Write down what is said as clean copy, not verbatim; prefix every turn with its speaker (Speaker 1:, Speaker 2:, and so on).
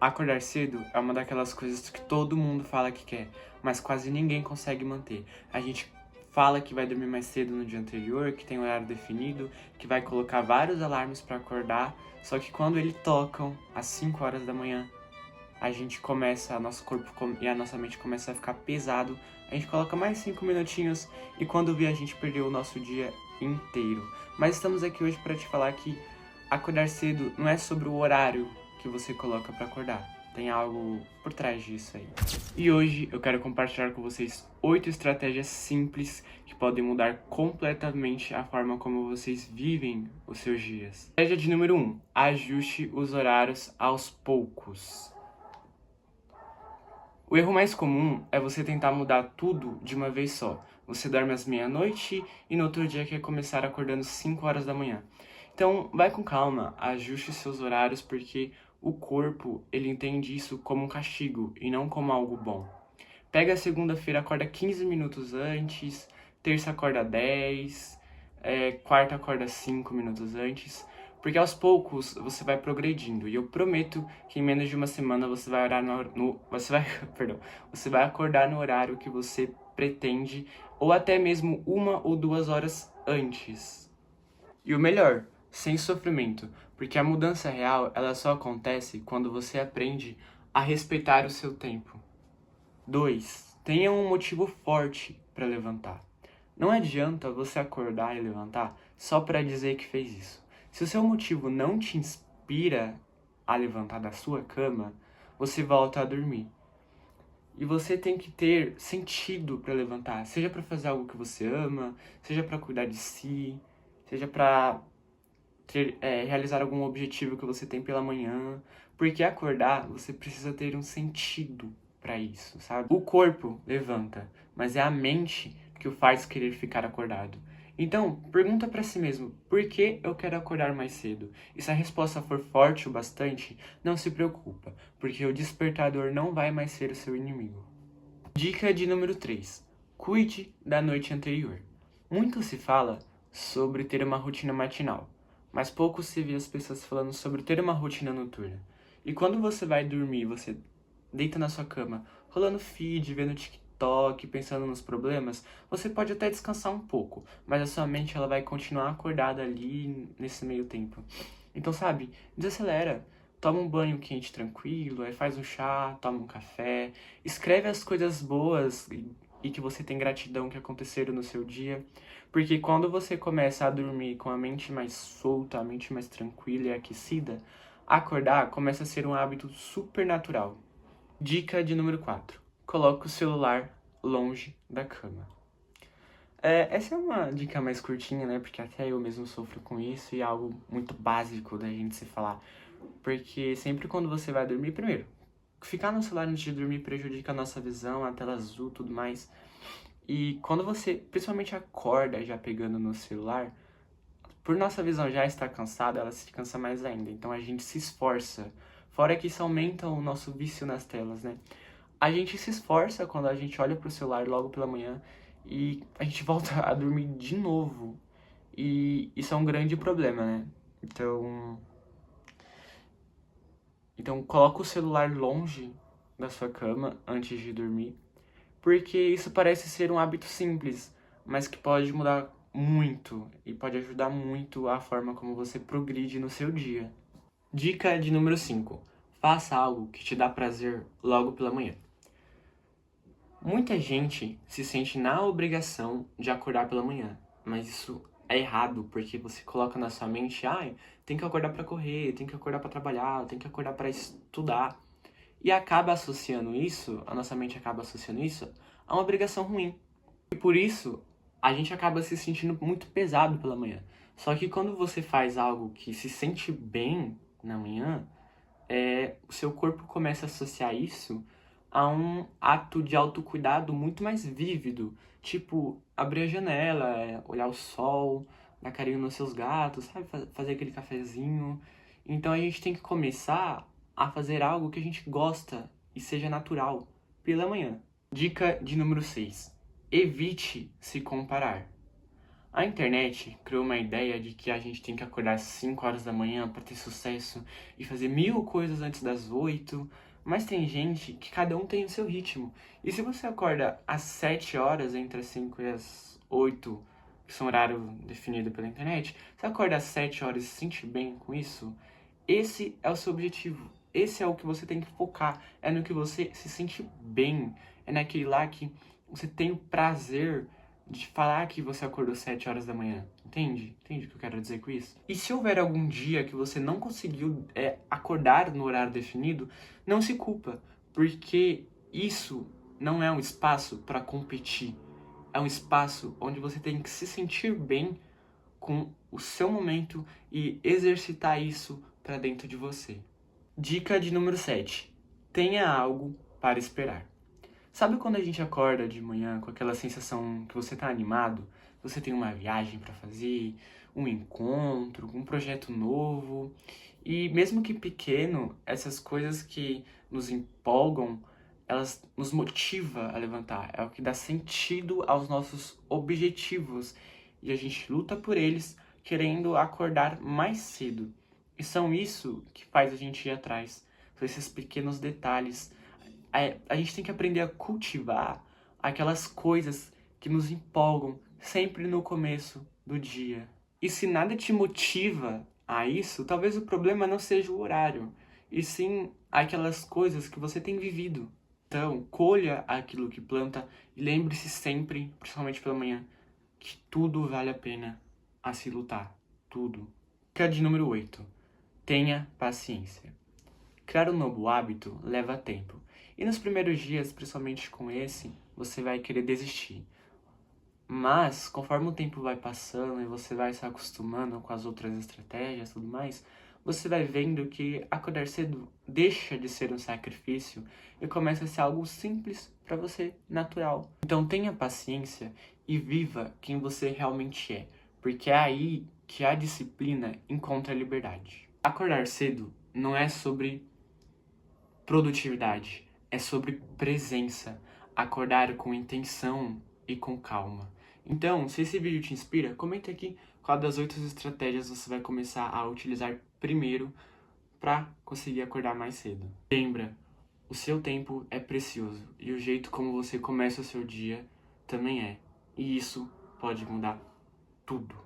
Speaker 1: Acordar cedo é uma daquelas coisas que todo mundo fala que quer, mas quase ninguém consegue manter. A gente fala que vai dormir mais cedo no dia anterior, que tem horário definido, que vai colocar vários alarmes para acordar, só que quando eles tocam às 5 horas da manhã, a gente começa, nosso corpo e a nossa mente começa a ficar pesado, a gente coloca mais 5 minutinhos e quando vê a gente perdeu o nosso dia inteiro. Mas estamos aqui hoje para te falar que acordar cedo não é sobre o horário que você coloca para acordar. Tem algo por trás disso aí. E hoje eu quero compartilhar com vocês 8 estratégias simples que podem mudar completamente a forma como vocês vivem os seus dias. Estratégia de número 1. Ajuste os horários aos poucos. O erro mais comum é você tentar mudar tudo de uma vez só. Você dorme às meia-noite e no outro dia quer começar acordando 5 horas da manhã. Então, vai com calma, ajuste seus horários porque o corpo, ele entende isso como um castigo e não como algo bom. Pega a segunda-feira, acorda 15 minutos antes, terça acorda 10, quarta acorda 5 minutos antes, porque aos poucos você vai progredindo. E eu prometo que em menos de uma semana você vai orar você vai acordar no horário que você pretende, ou até mesmo 1 ou 2 horas antes. E o melhor, sem sofrimento, porque a mudança real, ela só acontece quando você aprende a respeitar o seu tempo. 2. Tenha um motivo forte para levantar. Não adianta você acordar e levantar só para dizer que fez isso. Se o seu motivo não te inspira a levantar da sua cama, você volta a dormir. E você tem que ter sentido para levantar, seja para fazer algo que você ama, seja para cuidar de si, seja para realizar algum objetivo que você tem pela manhã, porque acordar você precisa ter um sentido para isso, sabe? O corpo levanta, mas é a mente que o faz querer ficar acordado. Então, pergunta para si mesmo, por que eu quero acordar mais cedo? E se a resposta for forte o bastante, não se preocupa, porque o despertador não vai mais ser o seu inimigo. Dica de número 3. Cuide da noite anterior. Muito se fala sobre ter uma rotina matinal, mas pouco se vê as pessoas falando sobre ter uma rotina noturna. E quando você vai dormir, você deita na sua cama, rolando feed, vendo TikTok, pensando nos problemas, você pode até descansar um pouco, mas a sua mente ela vai continuar acordada ali nesse meio tempo. Então, sabe, desacelera. Toma um banho quente tranquilo, aí faz um chá, toma um café, escreve as coisas boas e que você tem gratidão que aconteceram no seu dia. Porque quando você começa a dormir com a mente mais solta, a mente mais tranquila e aquecida, acordar começa a ser um hábito super natural. Dica de número 4. Coloque o celular longe da cama. Essa é uma dica mais curtinha, né? Porque até eu mesmo sofro com isso e é algo muito básico da gente se falar. Porque sempre quando você vai dormir, primeiro, ficar no celular antes de dormir prejudica a nossa visão, a tela azul e tudo mais. E quando você, principalmente, acorda já pegando no celular, por nossa visão já estar cansada, ela se cansa mais ainda. Então a gente se esforça. Fora que isso aumenta o nosso vício nas telas, né? A gente se esforça quando a gente olha pro celular logo pela manhã e a gente volta a dormir de novo. E isso é um grande problema, né? Então coloca o celular longe da sua cama antes de dormir, porque isso parece ser um hábito simples, mas que pode mudar muito e pode ajudar muito a forma como você progride no seu dia. Dica de número 5. Faça algo que te dá prazer logo pela manhã. Muita gente se sente na obrigação de acordar pela manhã, mas isso é errado, porque você coloca na sua mente, tem que acordar para correr, tem que acordar para trabalhar, tem que acordar para estudar. E acaba associando isso, a nossa mente acaba associando isso a uma obrigação ruim. E por isso, a gente acaba se sentindo muito pesado pela manhã. Só que quando você faz algo que se sente bem na manhã, o seu corpo começa a associar isso a um ato de autocuidado muito mais vívido. Tipo, abrir a janela, olhar o sol, dar carinho nos seus gatos, sabe? Fazer aquele cafezinho. Então a gente tem que começar a fazer algo que a gente gosta e seja natural pela manhã. Dica de número 6. Evite se comparar. A internet criou uma ideia de que a gente tem que acordar às 5 horas da manhã para ter sucesso e fazer 1000 coisas antes das 8, mas tem gente que cada um tem o seu ritmo. E se você acorda às 7 horas, entre as 5 e as 8, que são horário definido pela internet, você acorda às 7 horas e se sente bem com isso, esse é o seu objetivo. Esse é o que você tem que focar. É no que você se sente bem. É naquele lá que você tem o prazer de falar que você acordou 7 horas da manhã. Entende? Entende o que eu quero dizer com isso? E se houver algum dia que você não conseguiu acordar no horário definido, não se culpa, porque isso não é um espaço para competir. É um espaço onde você tem que se sentir bem com o seu momento e exercitar isso para dentro de você. Dica de número 7. Tenha algo para esperar. Sabe quando a gente acorda de manhã com aquela sensação que você tá animado? Você tem uma viagem para fazer, um encontro, um projeto novo. E mesmo que pequeno, essas coisas que nos empolgam, elas nos motivam a levantar. É o que dá sentido aos nossos objetivos. E a gente luta por eles, querendo acordar mais cedo. E são isso que faz a gente ir atrás. São esses pequenos detalhes. A gente tem que aprender a cultivar aquelas coisas que nos empolgam sempre no começo do dia. E se nada te motiva a isso, talvez o problema não seja o horário, e sim aquelas coisas que você tem vivido. Então, colha aquilo que planta e lembre-se sempre, principalmente pela manhã, que tudo vale a pena a se lutar. Tudo. Dica de número 8. Tenha paciência. Criar um novo hábito leva tempo. E nos primeiros dias, principalmente com esse, você vai querer desistir. Mas, conforme o tempo vai passando e você vai se acostumando com as outras estratégias e tudo mais, você vai vendo que acordar cedo deixa de ser um sacrifício e começa a ser algo simples para você, natural. Então tenha paciência e viva quem você realmente é, porque é aí que a disciplina encontra a liberdade. Acordar cedo não é sobre produtividade, é sobre presença, acordar com intenção e com calma. Então, se esse vídeo te inspira, comenta aqui qual das 8 estratégias você vai começar a utilizar primeiro para conseguir acordar mais cedo. Lembra, o seu tempo é precioso e o jeito como você começa o seu dia também é. E isso pode mudar tudo.